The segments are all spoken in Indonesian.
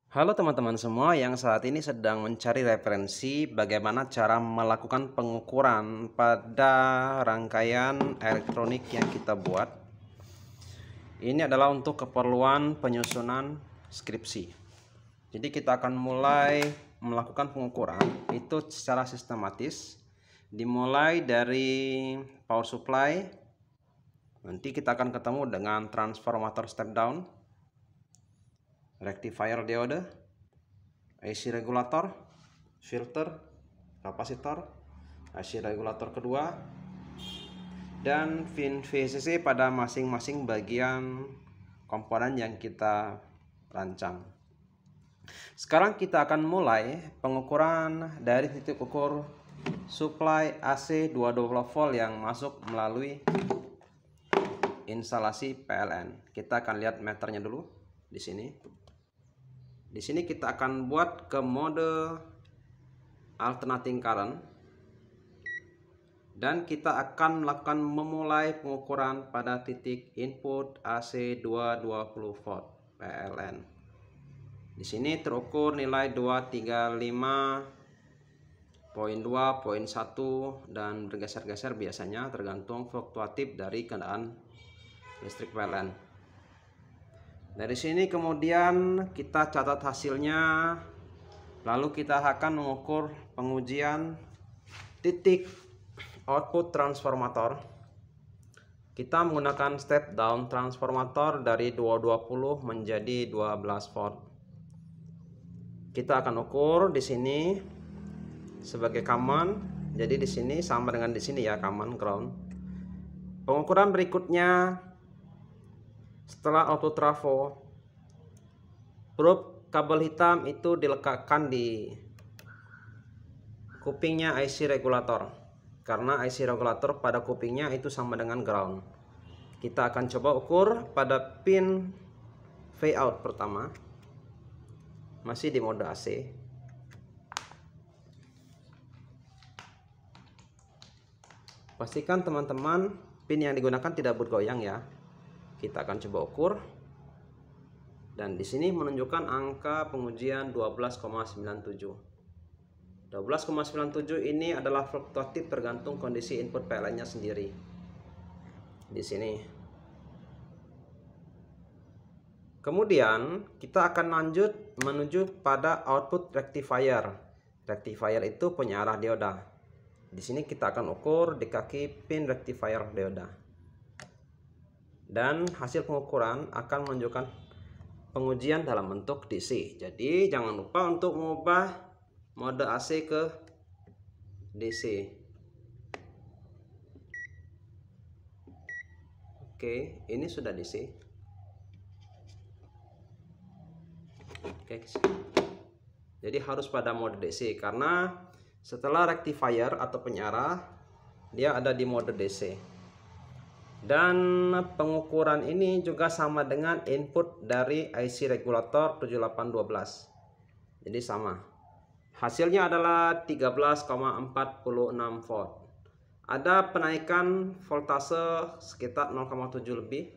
Halo teman-teman semua yang saat ini sedang mencari referensi bagaimana cara melakukan pengukuran pada rangkaian elektronik yang kita buat. Ini adalah untuk keperluan penyusunan skripsi. Jadi kita akan mulai melakukan pengukuran itu secara sistematis, dimulai dari power supply. Nanti kita akan ketemu dengan transformator step down, rectifier diode, IC regulator, filter, kapasitor, IC regulator kedua, dan pin VCC pada masing-masing bagian komponen yang kita rancang. Sekarang kita akan mulai pengukuran dari titik ukur supply AC 220 volt yang masuk melalui instalasi PLN. Kita akan lihat meternya dulu di sini. Di sini kita akan buat ke mode alternating current dan kita akan melakukan memulai pengukuran pada titik input AC 220 volt PLN. Di sini terukur nilai 235.2.1 dan bergeser-geser biasanya tergantung fluktuatif dari kendaraan listrik PLN. Dari sini kemudian kita catat hasilnya, lalu kita akan mengukur pengujian titik output transformator. Kita menggunakan step down transformator dari 220 menjadi 12 volt. Kita akan ukur di sini sebagai common. Jadi di sini sama dengan di sini ya, common ground. Pengukuran berikutnya setelah output trafo, probe kabel hitam itu dilekatkan di kupingnya IC regulator, karena IC regulator pada kupingnya itu sama dengan ground. Kita akan coba ukur pada pin V out pertama, masih di mode AC. Pastikan teman-teman pin yang digunakan tidak bergoyang ya. Kita akan coba ukur, dan di sini menunjukkan angka pengujian 12,97. 12,97 ini adalah fluktuatif tergantung kondisi input PLN-nya sendiri. Di sini. Kemudian kita akan lanjut menuju pada output rectifier. Rectifier itu penyiarah dioda. Di sini kita akan ukur di kaki pin rectifier dioda. Dan hasil pengukuran akan menunjukkan pengujian dalam bentuk DC. Jadi jangan lupa untuk mengubah mode AC ke DC. Oke, ini sudah DC. Oke. Jadi harus pada mode DC karena setelah rectifier atau penyiarah dia ada di mode DC. Dan pengukuran ini juga sama dengan input dari IC regulator 7812. Jadi sama. Hasilnya adalah 13,46 volt. Ada penaikan voltase sekitar 0,7 lebih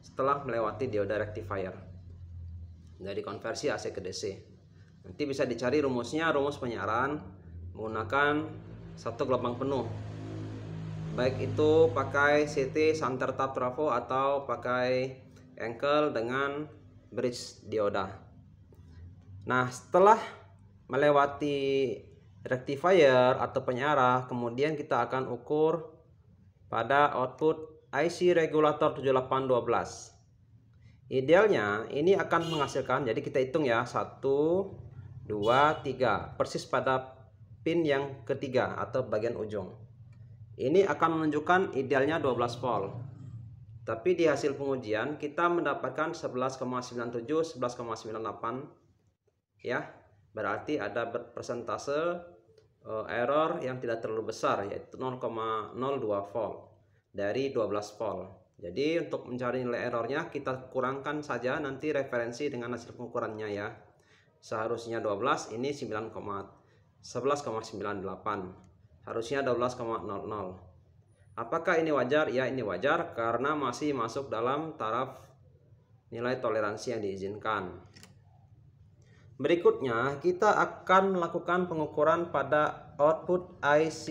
setelah melewati dioda rectifier. Dari konversi AC ke DC. Nanti bisa dicari rumusnya, rumus penyiaran menggunakan satu gelombang penuh. Baik itu pakai CT Center Tap Trafo atau pakai ankle dengan bridge dioda. Nah, setelah melewati rectifier atau penyiarah, kemudian kita akan ukur pada output IC regulator 7812. Idealnya ini akan menghasilkan, jadi kita hitung ya, 1, 2, 3, persis pada pin yang ketiga atau bagian ujung. Ini akan menunjukkan idealnya 12 volt. Tapi di hasil pengujian kita mendapatkan 11,97, 11,98 ya. Berarti ada persentase error yang tidak terlalu besar, yaitu 0,02 volt dari 12 volt. Jadi untuk mencari nilai errornya kita kurangkan saja nanti referensi dengan hasil pengukurannya ya. Seharusnya 12, ini 11,98. Harusnya 12,00. Apakah ini wajar? Ya, ini wajar karena masih masuk dalam taraf nilai toleransi yang diizinkan. Berikutnya kita akan melakukan pengukuran pada output IC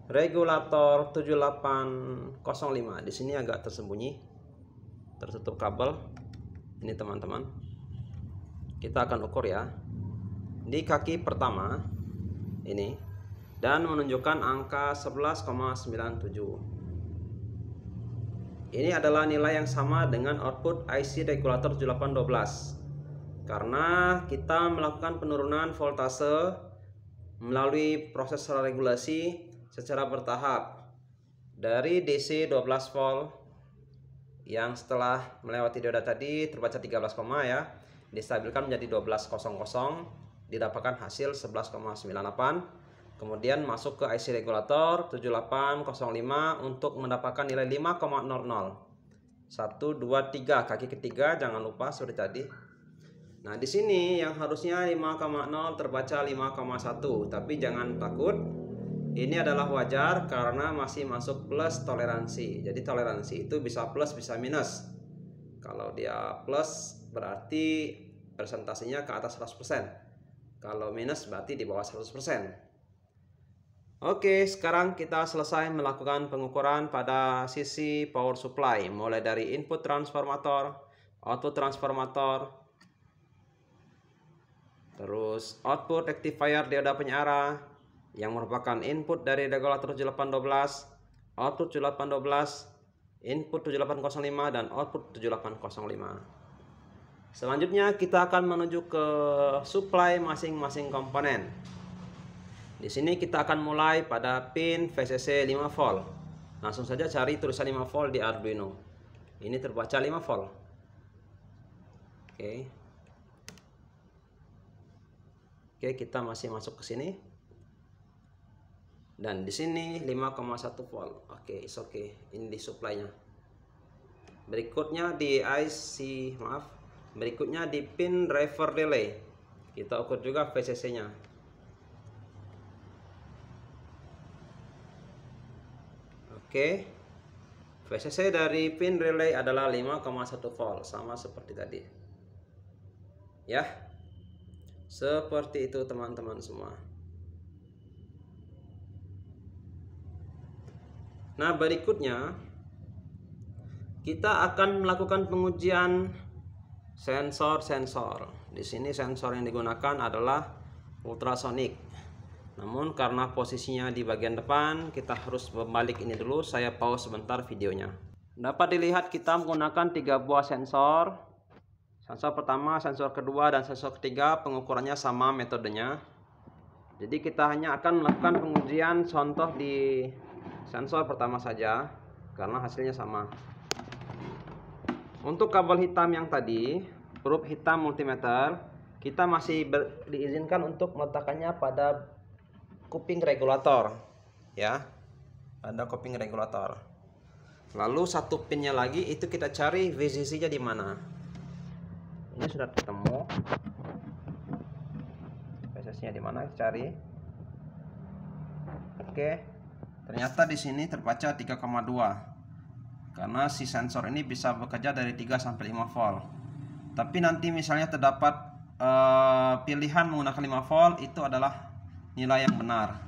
regulator 7805. Di sini agak tersembunyi, tertutup kabel. Ini teman-teman, kita akan ukur ya di kaki pertama ini dan menunjukkan angka 11,97. Ini adalah nilai yang sama dengan output IC regulator 7812. Karena kita melakukan penurunan voltase melalui proses regulasi secara bertahap dari DC 12 volt yang setelah melewati dioda tadi terbaca 13, ya, distabilkan menjadi 1200, didapatkan hasil 11,98. Kemudian masuk ke IC regulator 7805 untuk mendapatkan nilai 5,00. 1 2 3 kaki ketiga jangan lupa seperti tadi. Nah, di sini yang harusnya 5,0 terbaca 5,1, tapi jangan takut. Ini adalah wajar karena masih masuk plus toleransi. Jadi toleransi itu bisa plus bisa minus. Kalau dia plus berarti persentasenya ke atas 100%. Kalau minus berarti di bawah 100%. Oke, sekarang kita selesai melakukan pengukuran pada sisi power supply, mulai dari input transformator, output transformator, terus output rectifier dioda penyiar yang merupakan input dari regulator 7812, output 7812, input 7805 dan output 7805. Selanjutnya kita akan menuju ke supply masing-masing komponen. Di sini kita akan mulai pada pin VCC 5 volt. Langsung saja cari tulisan 5 volt di Arduino. Ini terbaca 5 volt. Oke, kita masih masuk ke sini. Dan di sini 5,1 volt. Oke, it's okay. Ini di supply-nya. Berikutnya di berikutnya di pin driver relay. Kita ukur juga VCC-nya. Oke. VCC dari pin relay adalah 5,1 volt, sama seperti tadi. Ya. Seperti itu teman-teman semua. Nah, berikutnya kita akan melakukan pengujian sensor-sensor. Di sini sensor yang digunakan adalah ultrasonic. Namun karena posisinya di bagian depan, kita harus membalik ini dulu. Saya pause sebentar videonya. Dapat dilihat kita menggunakan 3 buah sensor. Sensor pertama, sensor kedua, dan sensor ketiga pengukurannya sama metodenya. Jadi kita hanya akan melakukan pengujian contoh di sensor pertama saja karena hasilnya sama. Untuk kabel hitam yang tadi, huruf hitam multimeter, kita masih diizinkan untuk meletakkannya pada kuping regulator, ya, pada kuping regulator. Lalu satu pinnya lagi itu kita cari VCC-nya di mana. Ini sudah ketemu. VCC-nya di mana? Cari. Oke. Ternyata di sini terbaca 3,2. Karena si sensor ini bisa bekerja dari 3 sampai 5 volt. Tapi nanti misalnya terdapat pilihan menggunakan 5 volt, itu adalah nilai yang benar.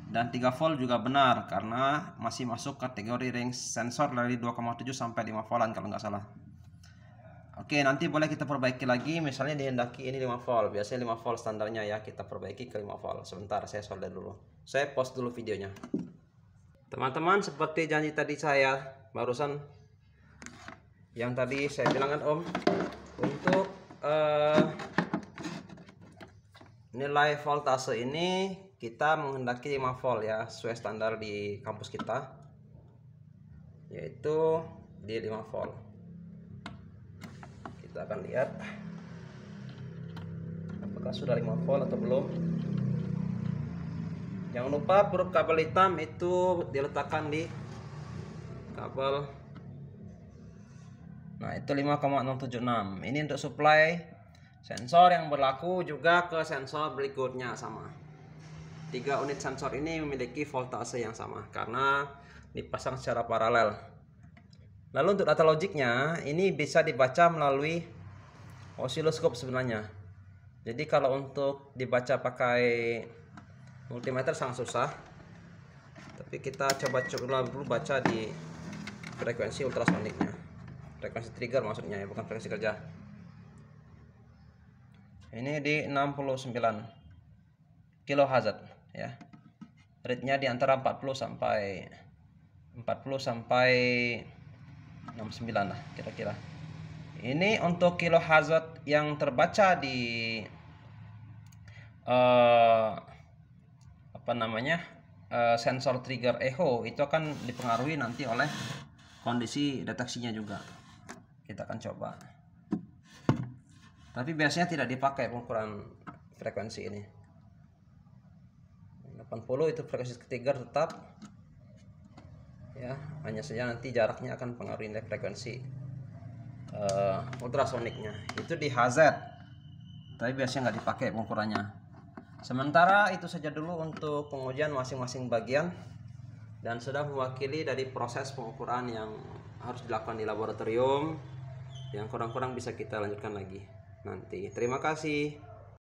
Dan 3 volt juga benar karena masih masuk kategori range sensor dari 2,7 sampai 5 voltan kalau nggak salah. Oke, nanti boleh kita perbaiki lagi, misalnya dihendaki ini 5 volt. Biasanya 5 volt standarnya ya, kita perbaiki ke 5 volt. Sebentar, saya solder dulu. Saya pause dulu videonya. Teman-teman, seperti janji tadi saya barusan, yang tadi saya bilang kan Om, untuk nilai voltase ini kita menghendaki 5 volt ya, sesuai standar di kampus kita, yaitu di 5 volt. Kita akan lihat apakah sudah 5 volt atau belum. Jangan lupa huruf kabel hitam itu diletakkan di kabel. Nah, itu 5,076. Ini untuk supply sensor yang berlaku juga ke sensor berikutnya sama. 3 unit sensor ini memiliki voltase yang sama karena dipasang secara paralel. Lalu untuk data logiknya ini bisa dibaca melalui osiloskop sebenarnya. Jadi kalau untuk dibaca pakai multimeter sangat susah, tapi kita coba dulu baca di frekuensi ultrasoniknya, frekuensi trigger maksudnya ya, bukan frekuensi kerja. Ini di 69 kHz ya, rate-nya di antara 40 sampai 69 lah kira-kira. Ini untuk kilohertz yang terbaca di sensor trigger echo itu akan dipengaruhi nanti oleh kondisi deteksinya juga. Kita akan coba. Tapi biasanya tidak dipakai pengukuran frekuensi ini. 80 itu frekuensi trigger tetap. Ya, hanya saja nanti jaraknya akan pengaruhi frekuensi ultrasoniknya. Itu di HZ. Tapi biasanya nggak dipakai pengukurannya. Sementara itu saja dulu untuk pengujian masing-masing bagian, dan sudah mewakili dari proses pengukuran yang harus dilakukan di laboratorium. Yang kurang-kurang bisa kita lanjutkan lagi nanti. Terima kasih.